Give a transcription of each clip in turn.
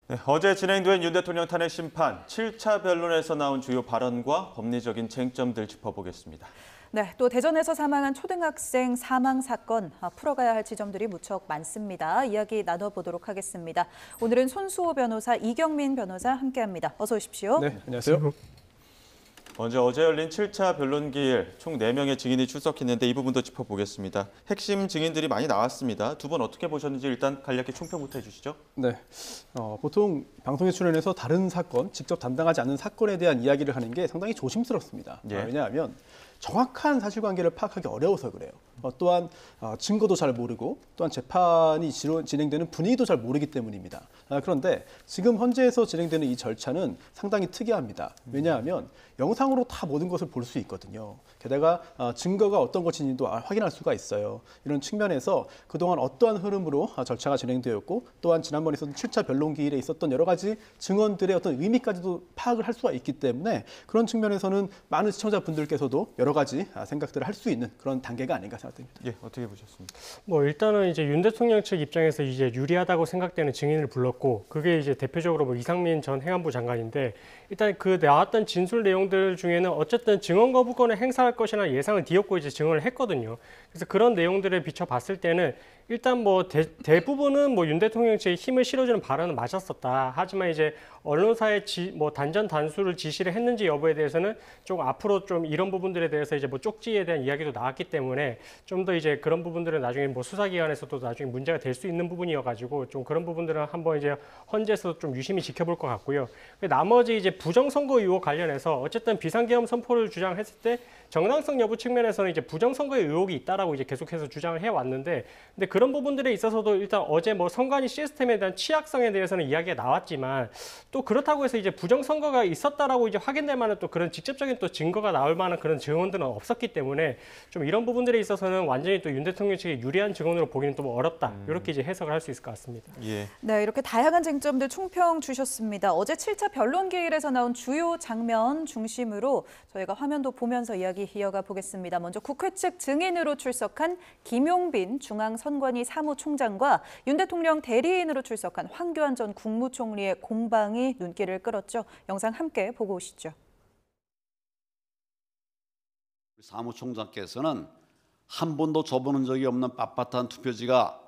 네, 어제 진행된 윤 대통령 탄핵 심판 7차 변론에서 나온 주요 발언과 법리적인 쟁점들 짚어보겠습니다. 네, 또 대전에서 사망한 초등학생 사망 사건 풀어가야 할 지점들이 무척 많습니다. 이야기 나눠보도록 하겠습니다. 오늘은 손수호 변호사, 이경민 변호사 함께합니다. 어서 오십시오. 네, 안녕하세요. 먼저 어제 열린 7차 변론기일 총 4명의 증인이 출석했는데 이 부분도 짚어보겠습니다. 핵심 증인들이 많이 나왔습니다. 두 분 어떻게 보셨는지 일단 간략히 총평부터 해주시죠. 네, 보통 방송에 출연해서 다른 사건, 직접 담당하지 않는 사건에 대한 이야기를 하는 게 상당히 조심스럽습니다. 예. 왜냐하면 정확한 사실관계를 파악하기 어려워서 그래요. 또한 증거도 잘 모르고 또한 재판이 진행되는 분위기도 잘 모르기 때문입니다. 그런데 지금 현재에서 진행되는 이 절차는 상당히 특이합니다. 왜냐하면 영상으로 다 모든 것을 볼 수 있거든요. 게다가 증거가 어떤 것인지도 확인할 수가 있어요. 이런 측면에서 그동안 어떠한 흐름으로 절차가 진행되었고 또한 지난번에 있었던 7차 변론기일에 있었던 여러 가지 증언들의 어떤 의미까지도 파악을 할 수가 있기 때문에 그런 측면에서는 많은 시청자분들께서도 여러 가지 생각들을 할 수 있는 그런 단계가 아닌가 생각됩니다. 예, 어떻게 보셨습니까? 일단은 이제 윤 대통령 측 입장에서 이제 유리하다고 생각되는 증인을 불렀고 그게 이제 대표적으로 이상민 전 행안부 장관인데 일단 그 나왔던 진술 내용들 중에는 어쨌든 증언 거부권을 행사할 것이라는 예상을 뒤엎고 이제 증언을 했거든요. 그래서 그런 내용들을 비춰봤을 때는 일단 대부분은 윤 대통령 측에 힘을 실어주는 발언은 맞았었다. 하지만 이제 언론사의 단전 단수를 지시를 했는지 여부에 대해서는 좀 앞으로 좀 이런 부분들에 대해서 이제 쪽지에 대한 이야기도 나왔기 때문에 좀 더 이제 그런 부분들은 나중에 수사기관에서도 나중에 문제가 될 수 있는 부분이어가지고 좀 그런 부분들은 한번 이제 헌재에서 좀 유심히 지켜볼 것 같고요. 나머지 이제 부정선거 의혹 관련해서 어쨌든 비상계엄 선포를 주장했을 때 정당성 여부 측면에서는 이제 부정선거의 의혹이 있다라고 이제 계속해서 주장을 해왔는데, 근데 그런 부분들에 있어서도 일단 어제 선관위 시스템에 대한 취약성에 대해서는 이야기가 나왔지만 또 그렇다고 해서 이제 부정선거가 있었다라고 이제 확인될 만한 또 그런 직접적인 또 증거가 나올 만한 그런 증언들은 없었기 때문에 좀 이런 부분들에 있어서는 완전히 또 윤 대통령 측에 유리한 증언으로 보기는 좀 어렵다. 이렇게 이제 해석을 할 수 있을 것 같습니다. 예. 네, 이렇게 다양한 쟁점들 총평 주셨습니다. 어제 7차 변론기일에서 나온 주요 장면 중심으로 저희가 화면도 보면서 이야기 이어가 보겠습니다. 먼저 국회 측 증인으로 출석한 김용빈 중앙선관위 사무총장과 윤 대통령 대리인으로 출석한 황교안 전 국무총리의 공방이 눈길을 끌었죠. 영상 함께 보고 오시죠. 사무총장께서는 한 번도 줘보는 적이 없는 빳빳한 투표지가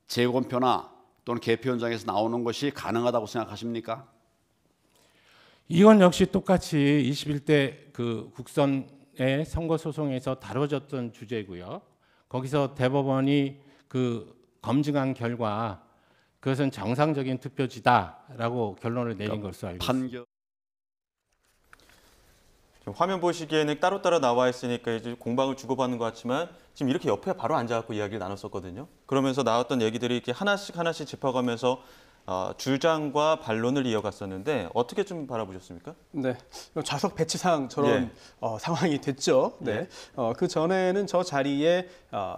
재검표나 또는 개표 현장에서 나오는 것이 가능하다고 생각하십니까? 이건 역시 똑같이 21대 그 국선의 선거 소송에서 다뤄졌던 주제고요. 거기서 대법원이 그 검증한 결과 그것은 정상적인 투표지다라고 결론을 내린 것으로 알고 있습니다. 화면 보시기에는 따로따로 나와 있으니까 이제 공방을 주고받는 것 같지만 지금 이렇게 옆에 바로 앉아갖고 이야기를 나눴었거든요. 그러면서 나왔던 얘기들이 이렇게 하나씩 짚어가면서 주장과 반론을 이어갔었는데 어떻게 좀 바라보셨습니까? 네, 좌석 배치상처럼 상황이 됐죠. 네, 그 전에는 저 자리에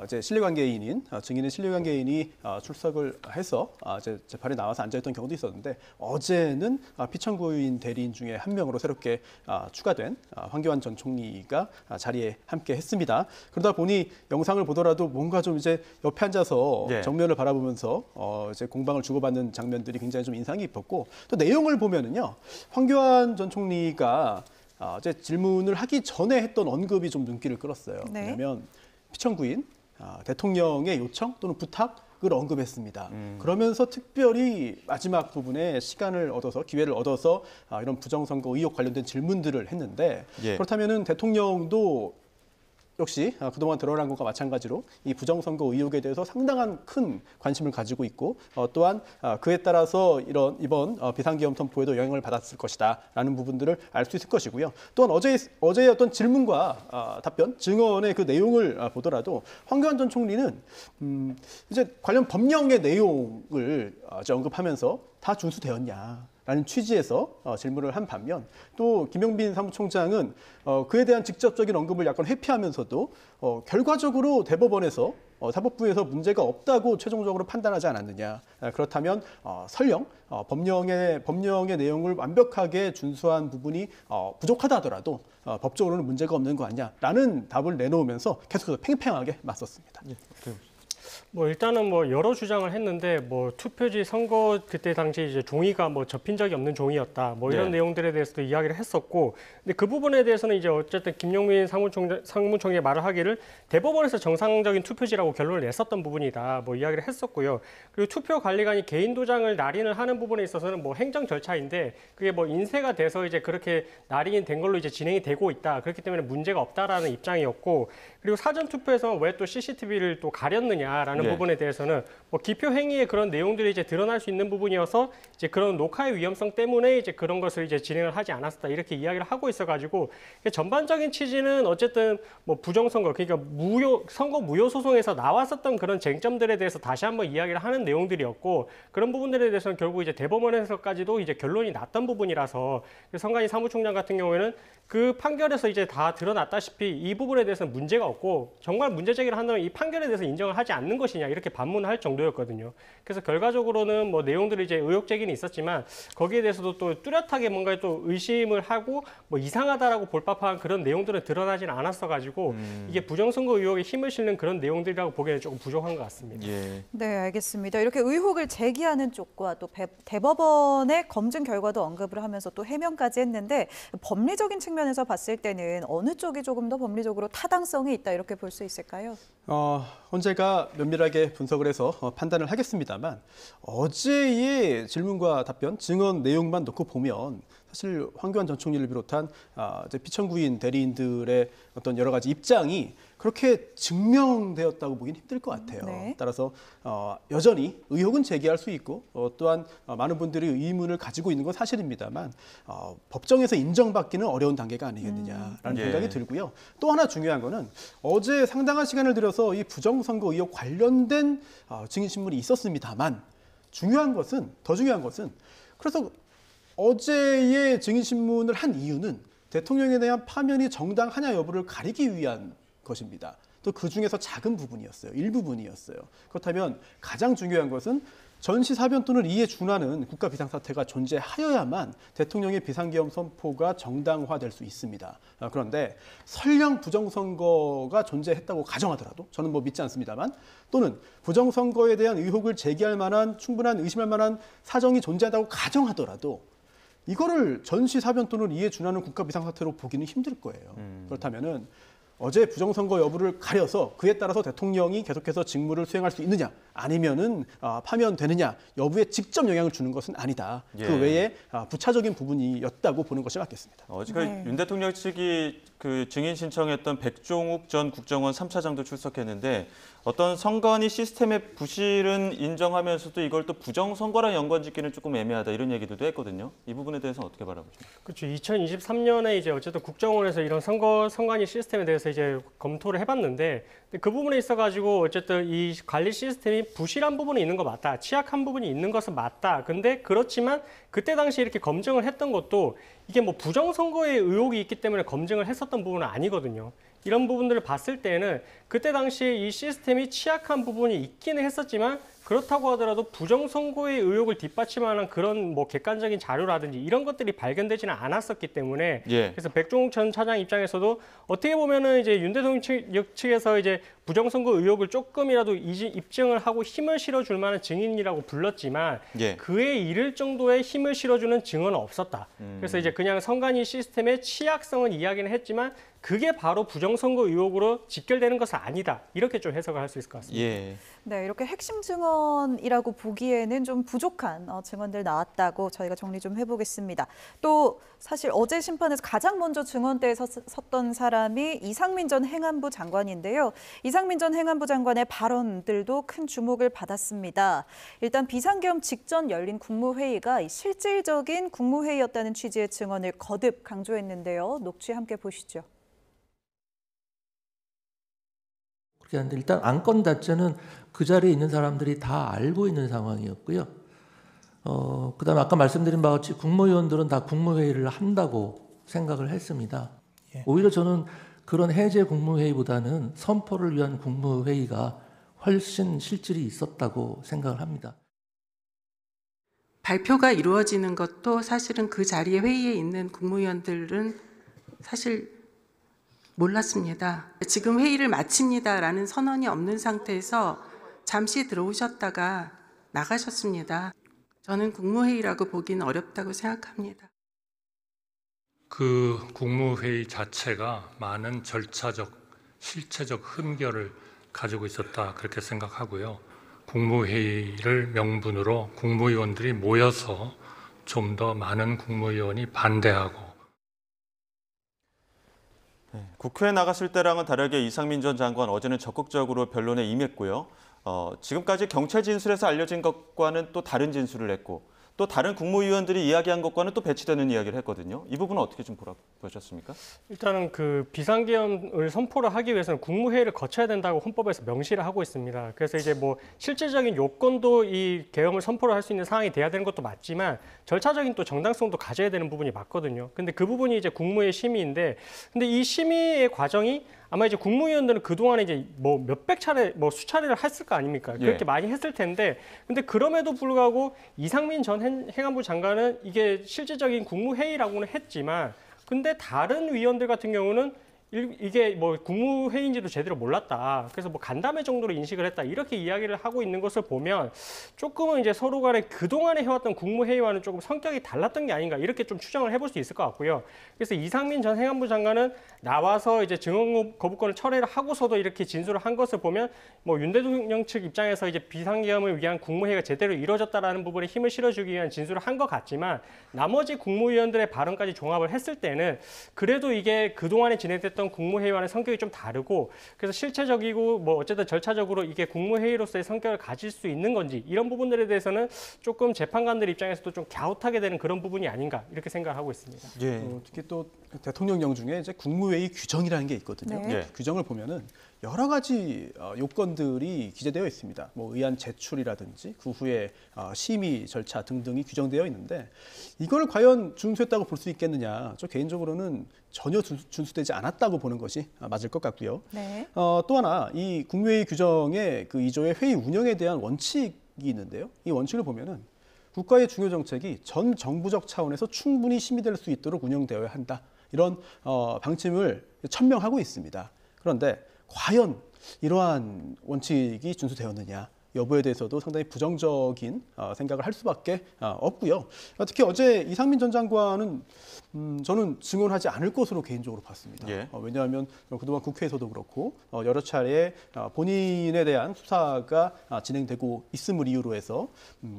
이제 신뢰관계인인 증인의 신뢰관계인이 출석을 해서 이제 재판에 나와서 앉아있던 경우도 있었는데 어제는 피청구인 대리인 중에 한 명으로 새롭게 추가된 황교안 전 총리가 자리에 함께 했습니다. 그러다 보니 영상을 보더라도 뭔가 좀 이제 옆에 앉아서 정면을 바라보면서 이제 공방을 주고받는 장면. 들이 굉장히 좀 인상이 깊었고 또 내용을 보면은요 황교안 전 총리가 이제 질문을 하기 전에 했던 언급이 좀 눈길을 끌었어요. 네. 왜냐하면 피청구인 대통령의 요청 또는 부탁을 언급했습니다. 그러면서 특별히 마지막 부분에 시간을 얻어서 기회를 얻어서 이런 부정선거 의혹 관련된 질문들을 했는데 그렇다면은 대통령도 역시 그동안 드러난 것과 마찬가지로 이 부정선거 의혹에 대해서 상당한 큰 관심을 가지고 있고 또한 그에 따라서 이번 비상계엄 선포에도 영향을 받았을 것이다라는 부분들을 알 수 있을 것이고요. 또한 어제의 어떤 질문과 답변, 증언의 그 내용을 보더라도 황교안 전 총리는 이제 관련 법령의 내용을 이제 언급하면서 다 준수되었냐. 라는 취지에서 질문을 한 반면 또 김용빈 사무총장은 그에 대한 직접적인 언급을 약간 회피하면서도 결과적으로 대법원에서 사법부에서 문제가 없다고 최종적으로 판단하지 않았느냐. 그렇다면 설령 법령의 내용을 완벽하게 준수한 부분이 부족하다 하더라도 법적으로는 문제가 없는 거 아니냐라는 답을 내놓으면서 계속해서 팽팽하게 맞섰습니다. 뭐 일단은 뭐 여러 주장을 했는데 뭐 투표지 선거 그때 당시 이제 종이가 뭐 접힌 적이 없는 종이였다. 뭐 이런 네. 내용들에 대해서도 이야기를 했었고, 근데 그 부분에 대해서는 이제 어쨌든 김용민 상무총장이 말을 하기를 대법원에서 정상적인 투표지라고 결론을 냈었던 부분이다. 뭐 이야기를 했었고요. 그리고 투표 관리관이 개인 도장을 날인을 하는 부분에 있어서는 뭐 행정 절차인데 그게 뭐 인쇄가 돼서 이제 그렇게 날인이 된 걸로 이제 진행이 되고 있다. 그렇기 때문에 문제가 없다라는 입장이었고, 그리고 사전 투표에서 왜 또 CCTV를 또 가렸느냐라는 예. 부분에 대해서는 뭐 기표 행위의 그런 내용들이 이제 드러날 수 있는 부분이어서 이제 그런 녹화의 위험성 때문에 이제 그런 것을 이제 진행을 하지 않았다 이렇게 이야기를 하고 있어가지고 전반적인 취지는 어쨌든 뭐 부정선거 그러니까 선거 무효 소송에서 나왔었던 그런 쟁점들에 대해서 다시 한번 이야기를 하는 내용들이었고, 그런 부분들에 대해서는 결국 이제 대법원에서까지도 이제 결론이 났던 부분이라서 성관이 사무총장 같은 경우에는 그 판결에서 이제 다 드러났다시피 이 부분에 대해서는 문제가 없고 정말 문제 제기를 한다면 이 판결에 대해서 인정을 하지 않는 것이냐 이렇게 반문할 정도였거든요. 그래서 결과적으로는 뭐 내용들이 이제 의혹 제기는 있었지만 거기에 대해서도 또 뚜렷하게 뭔가 또 의심을 하고 뭐 이상하다라고 볼 법한 그런 내용들은 드러나지는 않았어가지고 이게 부정선거 의혹에 힘을 실는 그런 내용들이라고 보기에는 조금 부족한 것 같습니다. 예. 네, 알겠습니다. 이렇게 의혹을 제기하는 쪽과 또 대법원의 검증 결과도 언급을 하면서 또 해명까지 했는데 법리적인 측면에서 봤을 때는 어느 쪽이 조금 더 법리적으로 타당성이 있다 이렇게 볼 수 있을까요? 언제가 면밀하게 분석을 해서 판단을 하겠습니다만 어제의 질문과 답변, 증언 내용만 놓고 보면 사실 황교안 전 총리를 비롯한 이제 피청구인 대리인들의 어떤 여러 가지 입장이 그렇게 증명되었다고 보기는 힘들 것 같아요. 네. 따라서 여전히 의혹은 제기할 수 있고 또한 많은 분들이 의문을 가지고 있는 건 사실입니다만 법정에서 인정받기는 어려운 단계가 아니겠느냐라는 예. 생각이 들고요. 또 하나 중요한 거는 어제 상당한 시간을 들여서 이 부정선거 의혹 관련된 증인신문이 있었습니다만 더 중요한 것은 그래서 어제의 증인신문을 한 이유는 대통령에 대한 파면이 정당하냐 여부를 가리기 위한 것입니다. 또 그 중에서 작은 부분이었어요. 일부분이었어요. 그렇다면 가장 중요한 것은 전시 사변 또는 이에 준하는 국가 비상사태가 존재하여야만 대통령의 비상계엄 선포가 정당화될 수 있습니다. 그런데 설령 부정선거가 존재했다고 가정하더라도 저는 뭐 믿지 않습니다만 또는 부정선거에 대한 의혹을 제기할 만한 충분한 의심할 만한 사정이 존재한다고 가정하더라도 이거를 전시 사변 또는 이에 준하는 국가 비상사태로 보기는 힘들 거예요. 그렇다면은 어제 부정선거 여부를 가려서 그에 따라서 대통령이 계속해서 직무를 수행할 수 있느냐 아니면은 파면되느냐 여부에 직접 영향을 주는 것은 아니다. 예. 그 외에 부차적인 부분이었다고 보는 것이 맞겠습니다. 어제가 네. 윤 대통령 측이 그 증인 신청했던 백종욱 전 국정원 3차장도 출석했는데 어떤 선관위 시스템의 부실은 인정하면서도 이걸 또 부정선거랑 연관짓기는 조금 애매하다 이런 얘기도 했거든요. 이 부분에 대해서는 어떻게 바라보십니까? 그렇죠. 2023년에 이제 어쨌든 국정원에서 이런 선관위 시스템에 대해서 이제 검토를 해봤는데 그 부분에 있어가지고 어쨌든 이 관리 시스템이 부실한 부분이 있는 거 맞다. 취약한 부분이 있는 것은 맞다. 근데 그렇지만 그때 당시 이렇게 검증을 했던 것도 이게 뭐 부정선거의 의혹이 있기 때문에 검증을 했었던 부분은 아니거든요. 이런 부분들을 봤을 때는 그때 당시에 이 시스템이 취약한 부분이 있기는 했었지만 그렇다고 하더라도 부정선거의 의혹을 뒷받침하는 그런 뭐 객관적인 자료라든지 이런 것들이 발견되지는 않았었기 때문에 예. 그래서 백종욱 전 차장 입장에서도 어떻게 보면은 이제 윤 대통령 측에서 이제 부정선거 의혹을 조금이라도 입증을 하고 힘을 실어줄 만한 증인이라고 불렀지만 예. 그에 이를 정도의 힘을 실어주는 증언은 없었다. 그래서 이제 그냥 선관위 시스템의 취약성은 이야기는 했지만 그게 바로 부정선거 의혹으로 직결되는 것은 아니다. 이렇게 좀 해석을 할 수 있을 것 같습니다. 예. 네, 이렇게 핵심 증언이라고 보기에는 좀 부족한 증언들 나왔다고 저희가 정리 좀 해보겠습니다. 또 사실 어제 심판에서 가장 먼저 증언대에 섰던 사람이 이상민 전 행안부 장관인데요. 이상민 전 행안부 장관의 발언들도 큰 주목을 받았습니다. 일단 비상계엄 직전 열린 국무회의가 실질적인 국무회의였다는 취지의 증언을 거듭 강조했는데요. 녹취 함께 보시죠. 그렇게 하는데 일단 안건 자체는 그 자리에 있는 사람들이 다 알고 있는 상황이었고요. 그다음에 아까 말씀드린 바와 같이 국무위원들은 다 국무회의를 한다고 생각을 했습니다. 예. 오히려 저는 그런 해제 국무회의보다는 선포를 위한 국무회의가 훨씬 실질이 있었다고 생각을 합니다. 발표가 이루어지는 것도 사실은 그 자리에 회의에 있는 국무위원들은 사실 몰랐습니다. 지금 회의를 마칩니다라는 선언이 없는 상태에서 잠시 들어오셨다가 나가셨습니다. 저는 국무회의라고 보기는 어렵다고 생각합니다. 그 국무회의 자체가 많은 절차적, 실체적 흠결을 가지고 있었다 그렇게 생각하고요. 국무회의를 명분으로 국무위원들이 모여서 좀 더 많은 국무위원이 반대하고 국회에 나갔을 때랑은 다르게 이상민 전 장관 어제는 적극적으로 변론에 임했고요. 지금까지 경찰 진술에서 알려진 것과는 또 다른 진술을 했고 또 다른 국무위원들이 이야기한 것과는 또 배치되는 이야기를 했거든요. 이 부분은 어떻게 좀 보셨습니까? 일단은 그 비상계엄을 선포를 하기 위해서는 국무회의를 거쳐야 된다고 헌법에서 명시를 하고 있습니다. 그래서 이제 뭐 실질적인 요건도 이 계엄을 선포를 할 수 있는 상황이 돼야 되는 것도 맞지만 절차적인 또 정당성도 가져야 되는 부분이 맞거든요. 근데 그 부분이 이제 국무회의 심의인데, 근데 이 심의의 과정이 아마 이제 국무위원들은 그동안에 이제 뭐 몇백 차례, 뭐 수차례를 했을 거 아닙니까? 그렇게 많이 했을 텐데, 근데 그럼에도 불구하고 이상민 전 행안부 장관은 이게 실질적인 국무회의라고는 했지만, 근데 다른 위원들 같은 경우는 이게 뭐 국무회의인지도 제대로 몰랐다. 그래서 뭐 간담회 정도로 인식을 했다. 이렇게 이야기를 하고 있는 것을 보면 조금은 이제 서로 간에 그동안에 해왔던 국무회의와는 조금 성격이 달랐던 게 아닌가 이렇게 좀 추정을 해볼 수 있을 것 같고요. 그래서 이상민 전 행안부 장관은 나와서 이제 증언 거부권을 철회를 하고서도 이렇게 진술을 한 것을 보면 뭐 윤 대통령 측 입장에서 이제 비상계엄을 위한 국무회의가 제대로 이루어졌다라는 부분에 힘을 실어주기 위한 진술을 한 것 같지만 나머지 국무위원들의 발언까지 종합을 했을 때는 그래도 이게 그동안에 진행됐던 국무회의와는 성격이 좀 다르고 그래서 실체적이고 뭐 어쨌든 절차적으로 이게 국무회의로서의 성격을 가질 수 있는 건지 이런 부분들에 대해서는 조금 재판관들 입장에서도 좀 갸웃하게 되는 그런 부분이 아닌가 이렇게 생각을 하고 있습니다. 특히 또 대통령령 중에 이제 국무회의 규정이라는 게 있거든요. 네. 규정을 보면은 여러 가지 요건들이 기재되어 있습니다. 뭐 의안 제출이라든지 그 후에 심의 절차 등등이 규정되어 있는데 이걸 과연 준수했다고 볼 수 있겠느냐? 저 개인적으로는 전혀 준수되지 않았다고 보는 것이 맞을 것 같고요. 네. 또 하나 이 국무회의 규정의 그 2조의 회의 운영에 대한 원칙이 있는데요. 이 원칙을 보면은 국가의 중요 정책이 전 정부적 차원에서 충분히 심의될 수 있도록 운영되어야 한다. 이런 방침을 천명하고 있습니다. 그런데 과연 이러한 원칙이 준수되었느냐 여부에 대해서도 상당히 부정적인 생각을 할 수밖에 없고요. 특히 어제 이상민 전 장관은 저는 증언하지 않을 것으로 개인적으로 봤습니다. 왜냐하면 그동안 국회에서도 그렇고 여러 차례 본인에 대한 수사가 진행되고 있음을 이유로 해서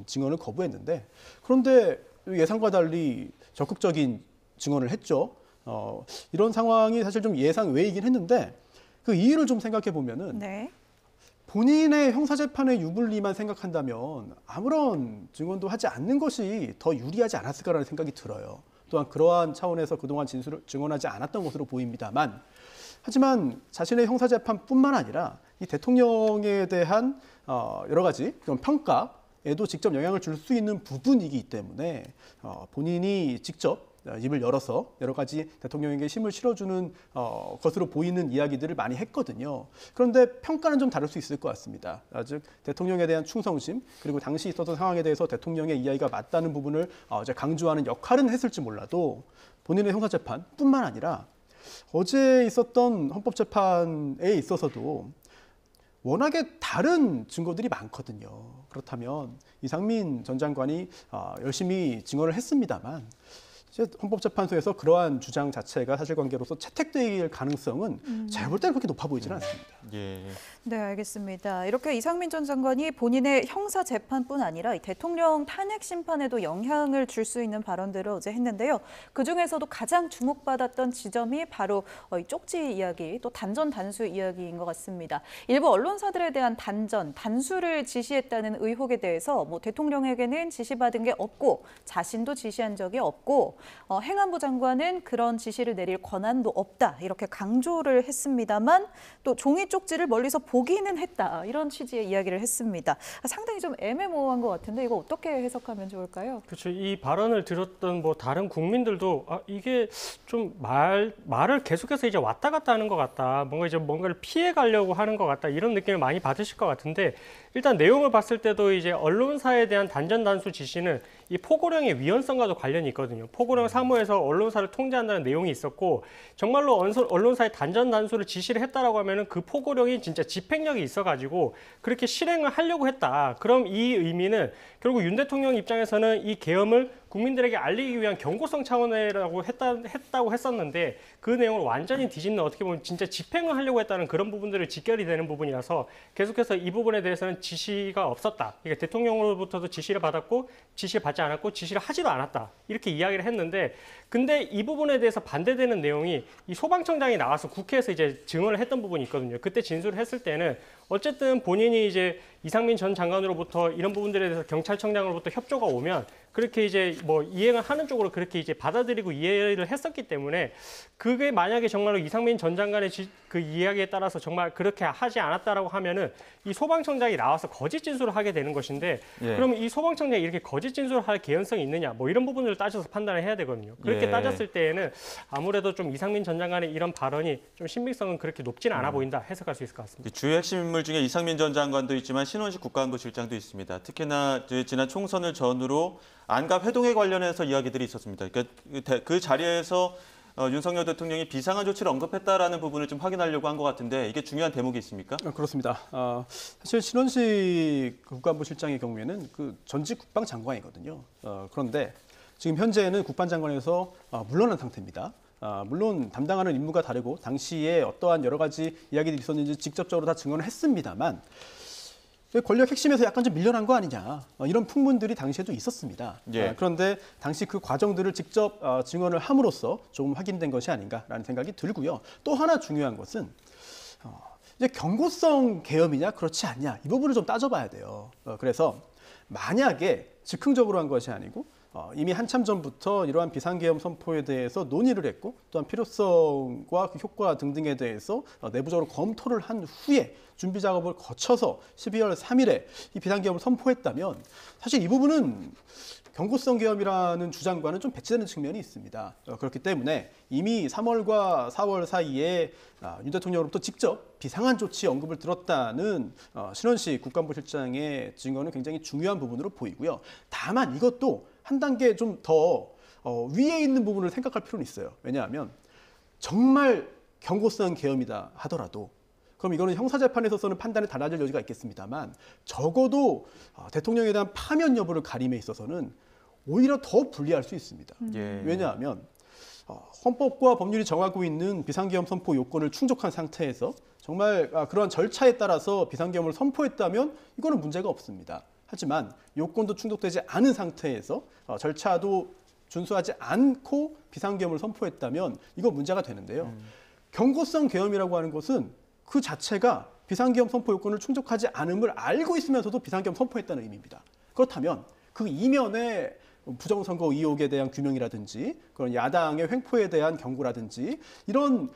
증언을 거부했는데 그런데 예상과 달리 적극적인 증언을 했죠. 이런 상황이 사실 좀 예상 외이긴 했는데 그 이유를 좀 생각해 보면은 본인의 형사재판의 유불리만 생각한다면 아무런 증언도 하지 않는 것이 더 유리하지 않았을까라는 생각이 들어요. 또한 그러한 차원에서 그동안 진술을 증언하지 않았던 것으로 보입니다만 하지만 자신의 형사재판뿐만 아니라 이 대통령에 대한 여러 가지 그런 평가에도 직접 영향을 줄 수 있는 부분이기 때문에 본인이 직접 입을 열어서 여러 가지 대통령에게 힘을 실어주는 것으로 보이는 이야기들을 많이 했거든요. 그런데 평가는 좀 다를 수 있을 것 같습니다. 즉 대통령에 대한 충성심 그리고 당시 있었던 상황에 대해서 대통령의 이야기가 맞다는 부분을 이제 강조하는 역할은 했을지 몰라도 본인의 형사재판뿐만 아니라 어제 있었던 헌법재판에 있어서도 워낙에 다른 증거들이 많거든요. 그렇다면 이상민 전 장관이 열심히 증언을 했습니다만 헌법재판소에서 그러한 주장 자체가 사실관계로서 채택될 가능성은 제가 볼 때는 그렇게 높아 보이지는 않습니다. 네, 알겠습니다. 이렇게 이상민 전 장관이 본인의 형사 재판뿐 아니라 이 대통령 탄핵 심판에도 영향을 줄 수 있는 발언들을 어제 했는데요. 그중에서도 가장 주목받았던 지점이 바로 이 쪽지 이야기, 또 단전 단수 이야기인 것 같습니다. 일부 언론사들에 대한 단수를 지시했다는 의혹에 대해서 뭐 대통령에게는 지시받은 게 없고 자신도 지시한 적이 없고 행안부 장관은 그런 지시를 내릴 권한도 없다 이렇게 강조를 했습니다만 또 종이 쪽지를 멀리서 보기는 했다 이런 취지의 이야기를 했습니다. 상당히 좀 애매모호한 것 같은데 이거 어떻게 해석하면 좋을까요? 그렇죠. 이 발언을 들었던 뭐 다른 국민들도 이게 좀 말을 계속해서 이제 왔다 갔다 하는 것 같다. 뭔가를 피해 가려고 하는 것 같다. 이런 느낌을 많이 받으실 것 같은데 일단 내용을 봤을 때도 이제 언론사에 대한 단전 단수 지시는 이 포고령의 위헌성과도 관련이 있거든요. 포고령 사무에서 언론사를 통제한다는 내용이 있었고 정말로 언론사의 단전단수를 지시를 했다라고 하면은 그 포고령이 진짜 집행력이 있어가지고 그렇게 실행을 하려고 했다. 그럼 이 의미는 결국 윤 대통령 입장에서는 이 계엄을 국민들에게 알리기 위한 경고성 차원이라고 했다고 했었는데 그 내용을 완전히 뒤집는 어떻게 보면 진짜 집행을 하려고 했다는 그런 부분들을 직결이 되는 부분이라서 계속해서 이 부분에 대해서는 지시가 없었다. 그러니까 대통령으로부터도 지시를 받았고 지시를 받지 않았고 지시를 하지도 않았다. 이렇게 이야기를 했는데 근데 이 부분에 대해서 반대되는 내용이 이 소방청장이 나와서 국회에서 이제 증언을 했던 부분이 있거든요. 그때 진술을 했을 때는 어쨌든 본인이 이제 이상민 전 장관으로부터 이런 부분들에 대해서 경찰청장으로부터 협조가 오면 그렇게 이제 뭐 이행을 하는 쪽으로 그렇게 이제 받아들이고 이해를 했었기 때문에 그게 만약에 정말로 이상민 전 장관의 그 이야기에 따라서 정말 그렇게 하지 않았다라고 하면은 이 소방청장이 나와서 거짓 진술을 하게 되는 것인데 그러면 이 소방청장이 이렇게 거짓 진술을 할 개연성이 있느냐 뭐 이런 부분들을 따져서 판단을 해야 되거든요. 그렇게 따졌을 때에는 아무래도 좀 이상민 전 장관의 이런 발언이 좀 신빙성은 그렇게 높지는 않아 보인다 해석할 수 있을 것 같습니다. 주요 핵심 인물 중에 이상민 전 장관도 있지만 신원식 국가안보실장도 있습니다. 특히나 지난 총선을 전후로 안과 회동에 관련해서 이야기들이 있었습니다. 그러니까 그 자리에서 윤석열 대통령이 비상한 조치를 언급했다라는 부분을 좀 확인하려고 한 것 같은데 이게 중요한 대목이 있습니까? 그렇습니다. 사실 신원식 국가안보실장의 경우에는 그 전직 국방장관이거든요. 그런데 지금 현재는 국방장관에서 물러난 상태입니다. 물론 담당하는 임무가 다르고 당시에 어떠한 여러 가지 이야기들이 있었는지 직접적으로 다 증언을 했습니다만 권력 핵심에서 약간 좀 밀려난 거 아니냐 이런 풍문들이 당시에도 있었습니다. 그런데 당시 그 과정들을 직접 증언을 함으로써 조금 확인된 것이 아닌가라는 생각이 들고요. 또 하나 중요한 것은 이제 경고성 계엄이냐 그렇지 않냐 이 부분을 좀 따져봐야 돼요. 그래서 만약에 즉흥적으로 한 것이 아니고 이미 한참 전부터 이러한 비상계엄 선포에 대해서 논의를 했고 또한 필요성과 그 효과 등등에 대해서 내부적으로 검토를 한 후에 준비 작업을 거쳐서 12월 3일에 이 비상계엄을 선포했다면 사실 이 부분은 경고성 계엄이라는 주장과는 좀 배치되는 측면이 있습니다. 그렇기 때문에 이미 3월과 4월 사이에 윤 대통령으로부터 직접 비상한 조치 언급을 들었다는 신원식 국가안보실장의 증언은 굉장히 중요한 부분으로 보이고요. 다만 이것도 한 단계 좀 더 위에 있는 부분을 생각할 필요는 있어요. 왜냐하면 정말 경고성 계엄이다 하더라도 그럼 이거는 형사재판에서는 판단이 달라질 여지가 있겠습니다만 적어도 대통령에 대한 파면 여부를 가림에 있어서는 오히려 더 불리할 수 있습니다. 왜냐하면 헌법과 법률이 정하고 있는 비상계엄 선포 요건을 충족한 상태에서 정말 그러한 절차에 따라서 비상계엄을 선포했다면 이거는 문제가 없습니다. 하지만 요건도 충족되지 않은 상태에서 절차도 준수하지 않고 비상계엄을 선포했다면 이거 문제가 되는데요. 경고성 계엄이라고 하는 것은 그 자체가 비상계엄 선포 요건을 충족하지 않음을 알고 있으면서도 비상계엄 선포했다는 의미입니다. 그렇다면 그 이면에 부정선거 의혹에 대한 규명이라든지 그런 야당의 횡포에 대한 경고라든지 이런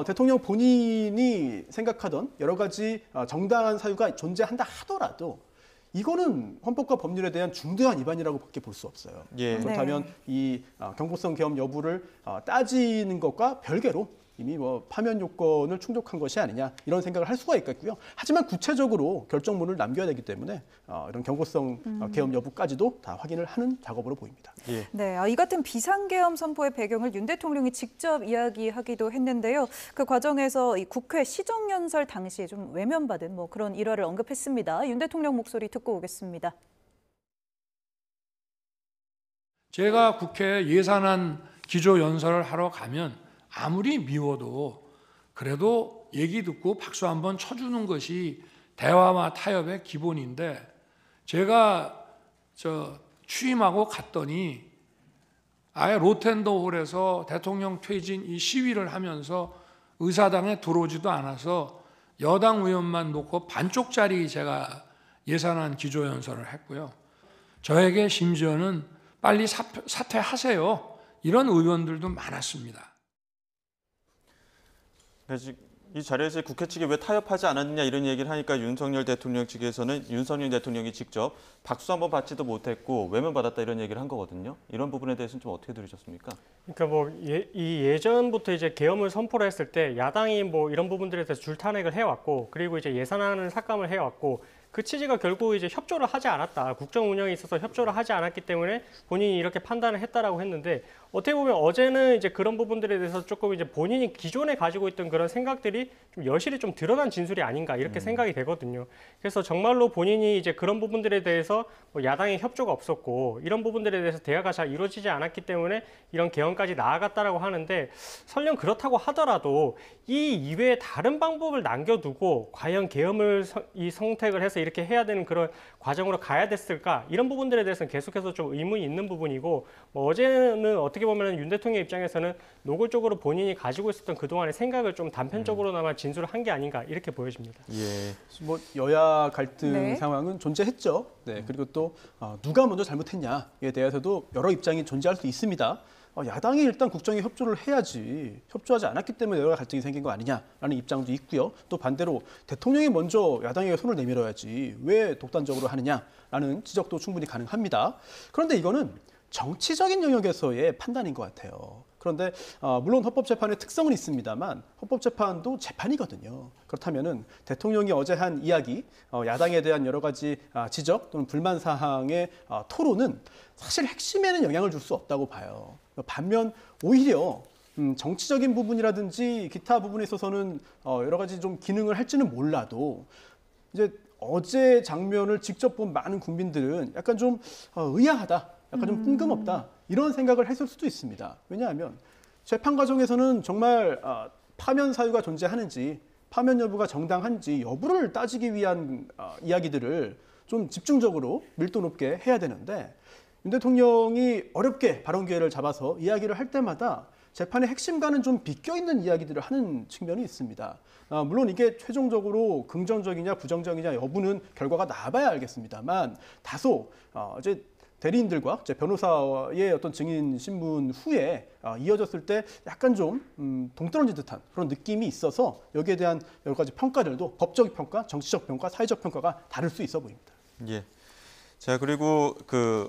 대통령 본인이 생각하던 여러 가지 정당한 사유가 존재한다 하더라도 이거는 헌법과 법률에 대한 중대한 위반이라고밖에 볼 수 없어요. 그렇다면 이 경고성 계엄 여부를 따지는 것과 별개로 이미 뭐 파면 요건을 충족한 것이 아니냐 이런 생각을 할 수가 있겠고요. 하지만 구체적으로 결정문을 남겨야 되기 때문에 이런 경고성 계엄 여부까지도 다 확인을 하는 작업으로 보입니다. 네, 이 같은 비상계엄 선포의 배경을 윤 대통령이 직접 이야기하기도 했는데요. 그 과정에서 이 국회 시정연설 당시에 좀 외면받은 뭐 그런 일화를 언급했습니다. 윤 대통령 목소리 듣고 오겠습니다. 제가 국회 예산안 기조연설을 하러 가면 아무리 미워도 그래도 얘기 듣고 박수 한번 쳐주는 것이 대화와 타협의 기본인데 제가 취임하고 갔더니 아예 로텐더홀에서 대통령 퇴진 이 시위를 하면서 의사당에 들어오지도 않아서 여당 의원만 놓고 반쪽짜리 제가 예산안 기조연설을 했고요. 저에게 심지어는 빨리 사퇴하세요. 이런 의원들도 많았습니다. 이 자리에서 국회 측이 왜 타협하지 않았느냐 이런 얘기를 하니까 윤석열 대통령 측에서는 윤석열 대통령이 직접 박수 한번 받지도 못했고 외면받았다 이런 얘기를 한 거거든요. 이런 부분에 대해서는 좀 어떻게 들으셨습니까? 그러니까 뭐 이 예전부터 이제 계엄을 선포를 했을 때 야당이 뭐 이런 부분들에 대해서 줄타넥을 해왔고 그리고 이제 예산안을 삭감을 해왔고 그 취지가 결국 이제 협조를 하지 않았다. 국정 운영에 있어서 협조를 하지 않았기 때문에 본인이 이렇게 판단을 했다라고 했는데 어떻게 보면 어제는 이제 그런 부분들에 대해서 조금 이제 본인이 기존에 가지고 있던 그런 생각들이 좀 여실히 좀 드러난 진술이 아닌가 이렇게 생각이 되거든요. 그래서 정말로 본인이 이제 그런 부분들에 대해서 뭐 야당의 협조가 없었고 이런 부분들에 대해서 대화가 잘 이루어지지 않았기 때문에 이런 개헌까지 나아갔다라고 하는데 설령 그렇다고 하더라도 이 이외에 다른 방법을 남겨두고 과연 개헌을 선택을 해서 이렇게 해야 되는 그런 과정으로 가야 됐을까? 이런 부분들에 대해서는 계속해서 좀 의문이 있는 부분이고 뭐 어제는 어떻게 보면 윤 대통령 입장에서는 노골적으로 본인이 가지고 있었던 그동안의 생각을 좀 단편적으로나마 진술을 한 게 아닌가 이렇게 보여집니다. 예. 뭐 여야 갈등 네. 상황은 존재했죠. 네, 그리고 또 누가 먼저 잘못했냐에 대해서도 여러 입장이 존재할 수 있습니다. 야당이 일단 국정에 협조를 해야지 협조하지 않았기 때문에 여러 갈등이 생긴 거 아니냐라는 입장도 있고요. 또 반대로 대통령이 먼저 야당에게 손을 내밀어야지 왜 독단적으로 하느냐라는 지적도 충분히 가능합니다. 그런데 이거는 정치적인 영역에서의 판단인 것 같아요. 그런데 물론 헌법재판의 특성은 있습니다만 헌법재판도 재판이거든요. 그렇다면은 대통령이 어제 한 이야기, 야당에 대한 여러 가지 지적 또는 불만 사항의 토론은 사실 핵심에는 영향을 줄 수 없다고 봐요. 반면 오히려 정치적인 부분이라든지 기타 부분에 있어서는 여러 가지 좀 기능을 할지는 몰라도 이제 어제 장면을 직접 본 많은 국민들은 약간 좀 의아하다, 약간 좀 뜬금없다 이런 생각을 했을 수도 있습니다. 왜냐하면 재판 과정에서는 정말 파면 사유가 존재하는지 파면 여부가 정당한지 여부를 따지기 위한 이야기들을 좀 집중적으로 밀도 높게 해야 되는데 윤 대통령이 어렵게 발언 기회를 잡아서 이야기를 할 때마다 재판의 핵심과는 좀 비껴있는 이야기들을 하는 측면이 있습니다. 물론 이게 최종적으로 긍정적이냐 부정적이냐 여부는 결과가 나와봐야 알겠습니다만 다소 이제 대리인들과 제 변호사의 어떤 증인 신문 후에 이어졌을 때 약간 좀 동떨어진 듯한 그런 느낌이 있어서 여기에 대한 여러 가지 평가들도 법적 평가, 정치적 평가, 사회적 평가가 다를 수 있어 보입니다. 예. 자, 그리고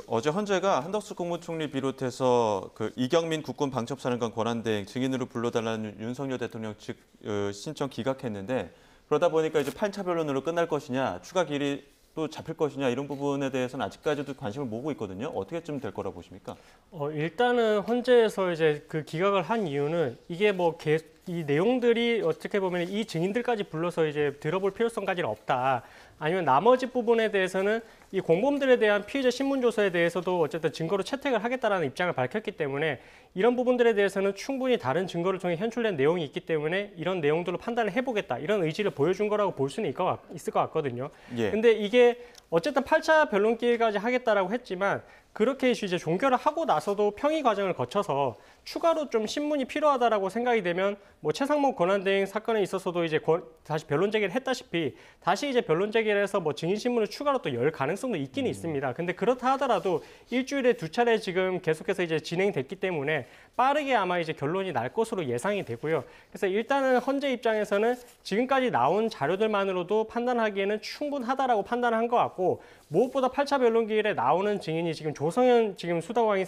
어제 헌재가 한덕수 국무총리 비롯해서 이경민 국군 방첩사령관 권한대행 증인으로 불러달라는 윤석열 대통령 측 신청 기각했는데 그러다 보니까 이제 8차 변론으로 끝날 것이냐, 추가 길이 또 잡힐 것이냐 이런 부분에 대해서는 아직까지도 관심을 모으고 있거든요. 어떻게 좀 될 거라고 보십니까? 일단은 헌재에서 이제 그 기각을 한 이유는 이게 이 내용들이 어떻게 보면 이 증인들까지 불러서 이제 들어볼 필요성까지는 없다. 아니면 나머지 부분에 대해서는 이 공범들에 대한 피의자 신문 조사에 대해서도 어쨌든 증거로 채택을 하겠다라는 입장을 밝혔기 때문에 이런 부분들에 대해서는 충분히 다른 증거를 통해 현출된 내용이 있기 때문에 이런 내용들로 판단을 해보겠다 이런 의지를 보여준 거라고 볼 수는 있을 것 같거든요. 예. 근데 이게 어쨌든 8차 변론 기회까지 하겠다라고 했지만 그렇게 이제 종결을 하고 나서도 평의 과정을 거쳐서 추가로 좀 신문이 필요하다라고 생각이 되면 뭐 최상목 권한대행 사건에 있어서도 이제 다시 변론 제기를 했다시피 다시 이제 변론 제기를 해서 뭐 증인 신문을 추가로 또 열 가능성도 있기는 있습니다. 근데 그렇다 하더라도 일주일에 2차례 지금 계속해서 이제 진행됐기 때문에 빠르게 아마 이제 결론이 날 것으로 예상이 되고요. 그래서 일단은 헌재 입장에서는 지금까지 나온 자료들만으로도 판단하기에는 충분하다라고 판단한 것 같고 무엇보다 8차 변론 기일에 나오는 증인이 지금 조성현 지금 수사관이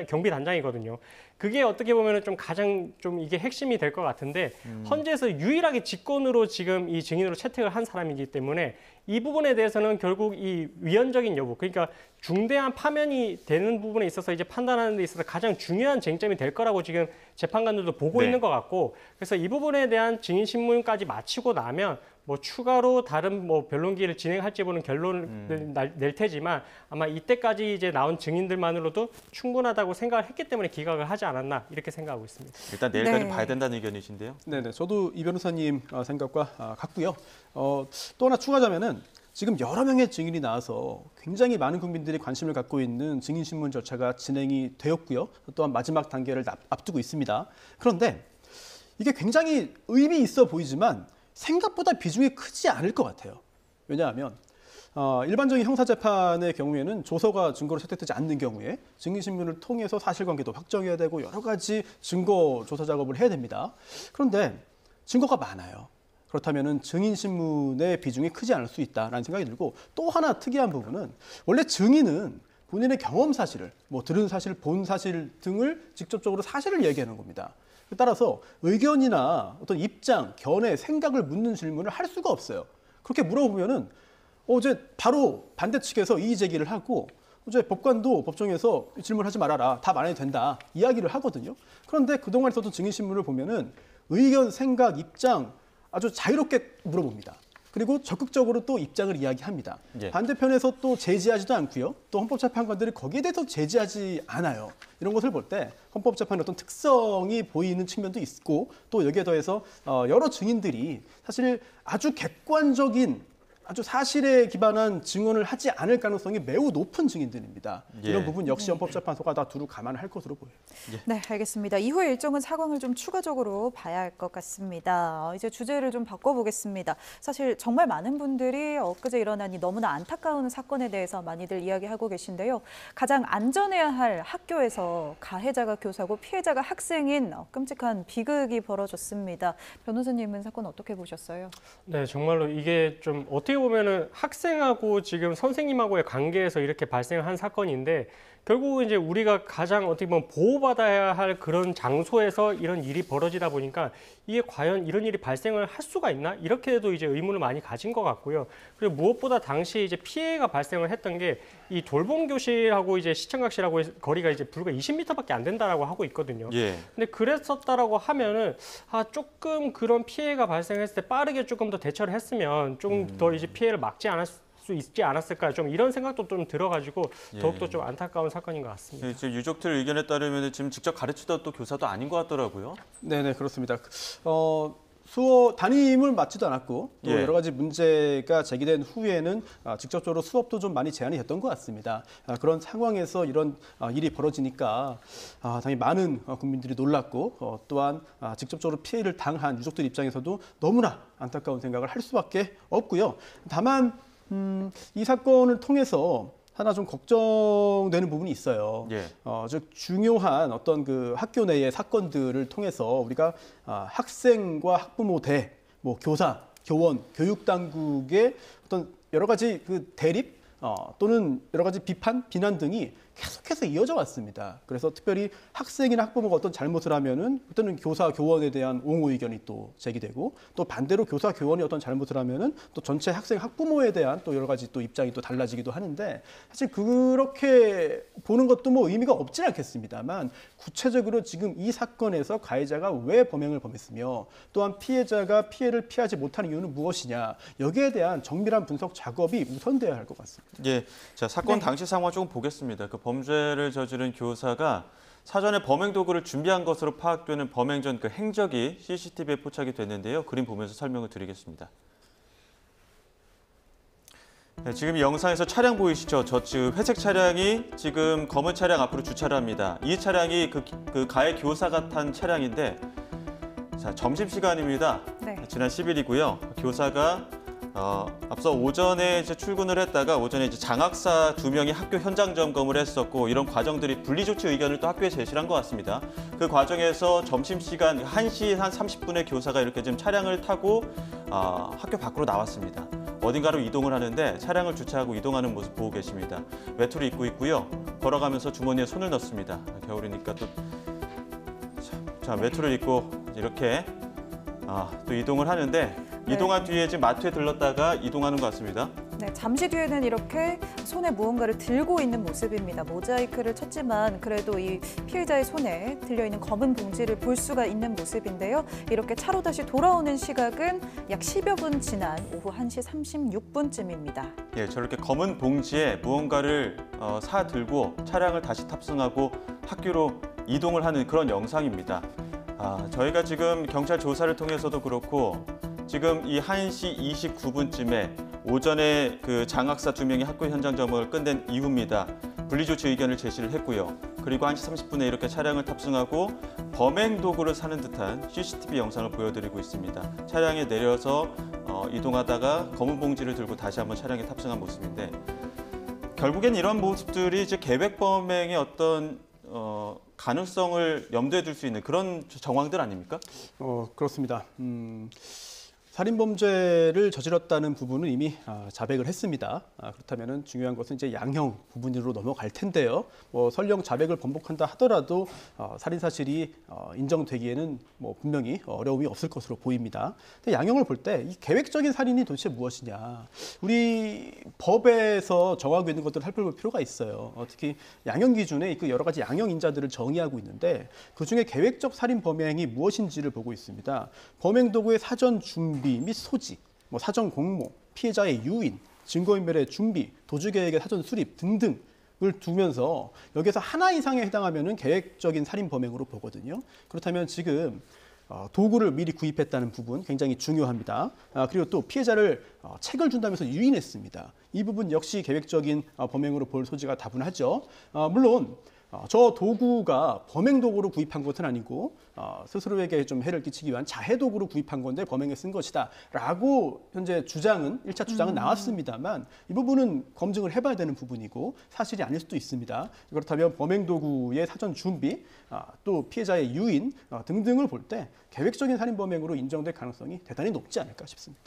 경비 단장이거든요. 그게 어떻게 보면은 좀 가장 좀 이게 핵심이 될 것 같은데 헌재에서 유일하게 직권으로 지금 이 증인으로 채택을 한 사람이기 때문에 이 부분에 대해서는 결국 이 위헌적인 여부, 그러니까 중대한 파면이 되는 부분에 있어서 이제 판단하는 데 있어서 가장 중요한 쟁점이 될 거라고 지금 재판관들도 보고 있는 것 같고, 그래서 이 부분에 대한 증인 신문까지 마치고 나면 뭐 추가로 다른 뭐 변론 기일을 진행할지 보는 결론을 낼 테지만 아마 이때까지 이제 나온 증인들만으로도 충분하다고 생각을 했기 때문에 기각을 하지 않았나 이렇게 생각하고 있습니다. 일단 내일까지 봐야 된다는 의견이신데요. 네네, 저도 이 변호사님 생각과 같고요. 또 하나 추가하자면은 지금 여러 명의 증인이 나와서 굉장히 많은 국민들이 관심을 갖고 있는 증인신문 절차가 진행이 되었고요. 또한 마지막 단계를 앞두고 있습니다. 그런데 이게 굉장히 의미 있어 보이지만 생각보다 비중이 크지 않을 것 같아요. 왜냐하면 일반적인 형사재판의 경우에는 조서가 증거로 채택되지 않는 경우에 증인신문을 통해서 사실관계도 확정해야 되고 여러 가지 증거 조사 작업을 해야 됩니다. 그런데 증거가 많아요. 그렇다면 증인신문의 비중이 크지 않을 수 있다라는 생각이 들고, 또 하나 특이한 부분은 원래 증인은 본인의 경험 사실을, 뭐 들은 사실, 본 사실 등을 직접적으로 사실을 얘기하는 겁니다. 따라서 의견이나 어떤 입장, 견해, 생각을 묻는 질문을 할 수가 없어요. 그렇게 물어보면은 어제 바로 반대 측에서 이의 제기를 하고 어제 법관도 법정에서 질문하지 말아라. 답 안 해도 된다. 이야기를 하거든요. 그런데 그동안 있었던 증인신문을 보면은 의견, 생각, 입장 아주 자유롭게 물어봅니다. 그리고 적극적으로 또 입장을 이야기합니다. 예. 반대편에서 또 제지하지도 않고요. 또 헌법재판관들이 거기에 대해서 제지하지 않아요. 이런 것을 볼 때 헌법재판의 어떤 특성이 보이는 측면도 있고 또 여기에 더해서 여러 증인들이 사실 아주 객관적인 아주 사실에 기반한 증언을 하지 않을 가능성이 매우 높은 증인들입니다. 예. 이런 부분 역시 헌법재판소가 다 두루 감안할 것으로 보여요. 네, 알겠습니다. 이후의 일정은 사건을 좀 추가적으로 봐야 할 것 같습니다. 이제 주제를 좀 바꿔보겠습니다. 사실 정말 많은 분들이 엊그제 일어난 이 너무나 안타까운 사건에 대해서 많이들 이야기하고 계신데요. 가장 안전해야 할 학교에서 가해자가 교사고 피해자가 학생인 끔찍한 비극이 벌어졌습니다. 변호사님은 사건 어떻게 보셨어요? 네, 정말로 이게 좀 어떻게 보면은 학생하고 지금 선생님하고의 관계에서 이렇게 발생한 사건인데 결국 이제 우리가 가장 어떻게 보면 보호받아야 할 그런 장소에서 이런 일이 벌어지다 보니까 이게 과연 이런 일이 발생을 할 수가 있나? 이렇게도 이제 의문을 많이 가진 것 같고요. 그리고 무엇보다 당시 이제 피해가 발생을 했던 게 이 돌봄교실하고 이제 시청각실하고 거리가 이제 불과 20m밖에 안 된다라고 하고 있거든요. 예. 근데 그랬었다라고 하면은 조금 그런 피해가 발생했을 때 빠르게 조금 더 대처를 했으면 조금 더 이제 피해를 막지 않았을 수 있지 않았을까 좀 이런 생각도 좀 들어가지고 더욱더 좀 안타까운 사건인 것 같습니다. 예, 지금 유족들 의견에 따르면 지금 직접 가르치던 또 교사도 아닌 것 같더라고요. 네네 그렇습니다. 수업 담임을 맡지도 않았고 또 예. 여러 가지 문제가 제기된 후에는 직접적으로 수업도 좀 많이 제한이 됐던 것 같습니다. 그런 상황에서 이런 일이 벌어지니까 당연히 많은 국민들이 놀랐고 또한 직접적으로 피해를 당한 유족들 입장에서도 너무나 안타까운 생각을 할 수밖에 없고요. 다만 이 사건을 통해서 하나 좀 걱정되는 부분이 있어요. 예. 즉 중요한 어떤 그 학교 내의 사건들을 통해서 우리가 학생과 학부모 뭐 교사, 교원, 교육 당국의 어떤 여러 가지 그 대립 또는 여러 가지 비난 등이 계속해서 이어져 왔습니다. 그래서 특별히 학생이나 학부모가 어떤 잘못을 하면은 그때는 교사, 교원에 대한 옹호 의견이 또 제기되고 또 반대로 교사, 교원이 어떤 잘못을 하면은 또 전체 학생, 학부모에 대한 또 여러 가지 또 입장이 또 달라지기도 하는데 사실 그렇게 보는 것도 뭐 의미가 없진 않겠습니다만 구체적으로 지금 이 사건에서 가해자가 왜 범행을 범했으며 또한 피해자가 피해를 피하지 못하는 이유는 무엇이냐 여기에 대한 정밀한 분석 작업이 우선돼야 할 것 같습니다. 예, 자 사건 당시 상황 조금 보겠습니다. 그 범죄를 저지른 교사가 사전에 범행 도구를 준비한 것으로 파악되는 범행 전 그 행적이 CCTV에 포착이 됐는데요. 그림 보면서 설명을 드리겠습니다. 네, 지금 이 영상에서 차량 보이시죠? 저측 회색 차량이 지금 검은 차량 앞으로 주차를 합니다. 이 차량이 그 가해 교사가 탄 차량인데, 자 점심시간입니다. 네. 지난 10일이고요. 교사가 앞서 오전에 이제 출근을 했다가 오전에 이제 장학사 2명이 학교 현장 점검을 했었고 이런 과정들이 분리조치 의견을 또 학교에 제시를 한 것 같습니다. 그 과정에서 점심시간 1시 한 30분에 교사가 이렇게 지금 차량을 타고 학교 밖으로 나왔습니다. 어딘가로 이동을 하는데 차량을 주차하고 이동하는 모습 보고 계십니다. 외투를 입고 있고요. 걸어가면서 주머니에 손을 넣습니다. 겨울이니까 또 자, 외투를 입고 이렇게 또 이동을 하는데 이동한 뒤에 지금 마트에 들렀다가 이동하는 것 같습니다. 네, 잠시 뒤에는 이렇게 손에 무언가를 들고 있는 모습입니다. 모자이크를 쳤지만 그래도 이 피해자의 손에 들려있는 검은 봉지를 볼 수가 있는 모습인데요. 이렇게 차로 다시 돌아오는 시각은 약 10여 분 지난 오후 1시 36분쯤입니다. 예, 저렇게 검은 봉지에 무언가를 사들고 차량을 다시 탑승하고 학교로 이동을 하는 그런 영상입니다. 저희가 지금 경찰 조사를 통해서도 그렇고 지금 이 1시 29분쯤에 오전에 그 장학사 2명이 학교 현장 점검을 끝낸 이후입니다. 분리조치 의견을 제시를 했고요. 그리고 1시 30분에 이렇게 차량을 탑승하고 범행 도구를 사는 듯한 CCTV 영상을 보여드리고 있습니다. 차량에 내려서 이동하다가 검은 봉지를 들고 다시 한번 차량에 탑승한 모습인데 결국엔 이런 모습들이 이제 계획 범행의 어떤 가능성을 염두에 둘 수 있는 그런 정황들 아닙니까? 그렇습니다. 살인범죄를 저질렀다는 부분은 이미 자백을 했습니다. 그렇다면 중요한 것은 이제 양형 부분으로 넘어갈 텐데요. 뭐 설령 자백을 번복한다 하더라도 살인 사실이 인정되기에는 뭐 분명히 어려움이 없을 것으로 보입니다. 근데 양형을 볼 때 이 계획적인 살인이 도대체 무엇이냐? 우리 법에서 정하고 있는 것들을 살펴볼 필요가 있어요. 특히 양형 기준에 그 여러 가지 양형 인자들을 정의하고 있는데 그 중에 계획적 살인 범행이 무엇인지를 보고 있습니다. 범행 도구의 사전 준비 및 소지, 뭐 사전 공모, 피해자의 유인, 증거인멸의 준비, 도주 계획의 사전 수립 등등을 두면서 여기서 하나 이상에 해당하면은 계획적인 살인 범행으로 보거든요. 그렇다면 지금 도구를 미리 구입했다는 부분 굉장히 중요합니다. 그리고 또 피해자를 책을 준다면서 유인했습니다. 이 부분 역시 계획적인 범행으로 볼 소지가 다분하죠. 물론 저 도구가 범행 도구로 구입한 것은 아니고 스스로에게 좀 해를 끼치기 위한 자해 도구로 구입한 건데 범행에 쓴 것이다 라고 현재 주장은 1차 주장은 나왔습니다만 이 부분은 검증을 해봐야 되는 부분이고 사실이 아닐 수도 있습니다. 그렇다면 범행 도구의 사전 준비 또 피해자의 유인 등등을 볼 때 계획적인 살인 범행으로 인정될 가능성이 대단히 높지 않을까 싶습니다.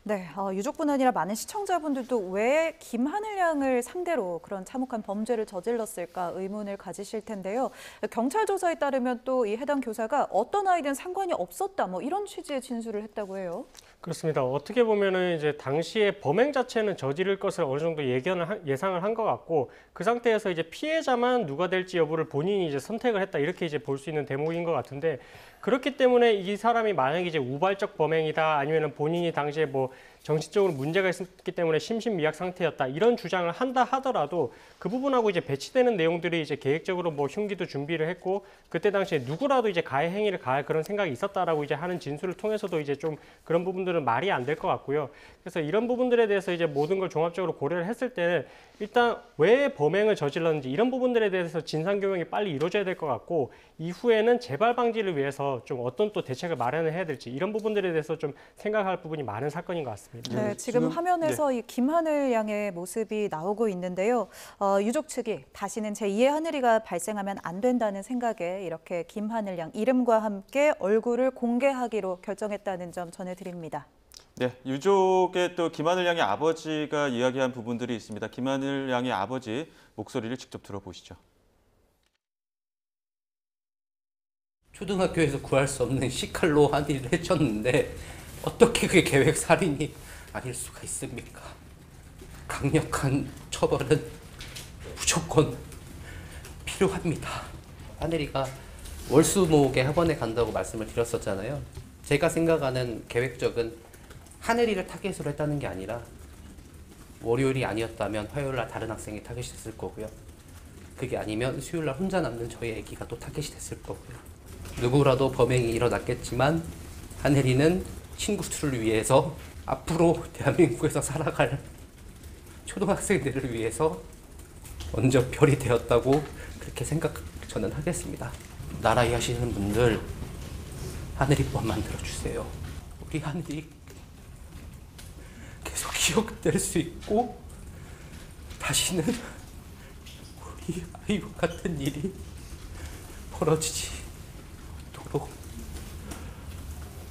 네, 유족뿐 아니라 많은 시청자분들도 왜 김하늘 양을 상대로 그런 참혹한 범죄를 저질렀을까 의문을 가지실 텐데요. 경찰 조사에 따르면 또 이 해당 교사가 어떤 아이든 상관이 없었다, 뭐 이런 취지의 진술을 했다고 해요. 그렇습니다. 어떻게 보면은 이제 당시에 범행 자체는 저지를 것을 어느 정도 예상을 한 것 같고 그 상태에서 이제 피해자만 누가 될지 여부를 본인이 이제 선택을 했다 이렇게 이제 볼 수 있는 대목인 것 같은데 그렇기 때문에 이 사람이 만약에 이제 우발적 범행이다 아니면은 본인이 당시에 뭐 정신적으로 문제가 있었기 때문에 심신미약 상태였다 이런 주장을 한다 하더라도 그 부분하고 이제 배치되는 내용들이 이제 계획적으로 뭐 흉기도 준비를 했고 그때 당시에 누구라도 이제 가해 행위를 가할 그런 생각이 있었다라고 이제 하는 진술을 통해서도 이제 좀 그런 부분들은 말이 안 될 것 같고요. 그래서 이런 부분들에 대해서 이제 모든 걸 종합적으로 고려를 했을 때는 일단 왜 범행을 저질렀는지 이런 부분들에 대해서 진상규명이 빨리 이루어져야 될 것 같고 이후에는 재발 방지를 위해서 좀 어떤 또 대책을 마련을 해야 될지 이런 부분들에 대해서 좀 생각할 부분이 많은 사건인 것 같습니다. 네, 지금 화면에서 이 김하늘 양의 모습이 나오고 있는데요. 유족 측이 다시는 제2의 하늘이가 발생하면 안 된다는 생각에 이렇게 김하늘 양 이름과 함께 얼굴을 공개하기로 결정했다는 점 전해드립니다. 네, 유족의 또 김하늘 양의 아버지가 이야기한 부분들이 있습니다. 김하늘 양의 아버지 목소리를 직접 들어보시죠. 초등학교에서 구할 수 없는 시칼로 한일을 해쳤는데 어떻게 그게 계획 살인이 아닐 수가 있습니까? 강력한 처벌은 무조건 필요합니다. 하늘이가 월수목에 학원에 간다고 말씀을 드렸었잖아요. 제가 생각하는 계획적은 하늘이를 타겟으로 했다는 게 아니라 월요일이 아니었다면 화요일날 다른 학생이 타겟이 됐을 거고요. 그게 아니면 수요일날 혼자 남는 저희 애기가 또 타겟이 됐을 거고요. 누구라도 범행이 일어났겠지만 하늘이는 친구들을 위해서 앞으로 대한민국에서 살아갈 초등학생들을 위해서 먼저 별이 되었다고 그렇게 저는 하겠습니다. 나라이 하시는 분들 하늘이법 만들어주세요. 우리 하늘이 계속 기억될 수 있고 다시는 우리 아이와 같은 일이 벌어지지 않도록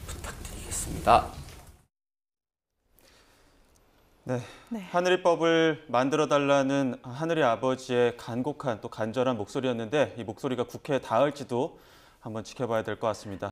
부탁드리겠습니다. 네, 하늘이법을 만들어달라는 하늘이 아버지의 간곡한 또 간절한 목소리였는데 이 목소리가 국회에 닿을지도 한번 지켜봐야 될 것 같습니다.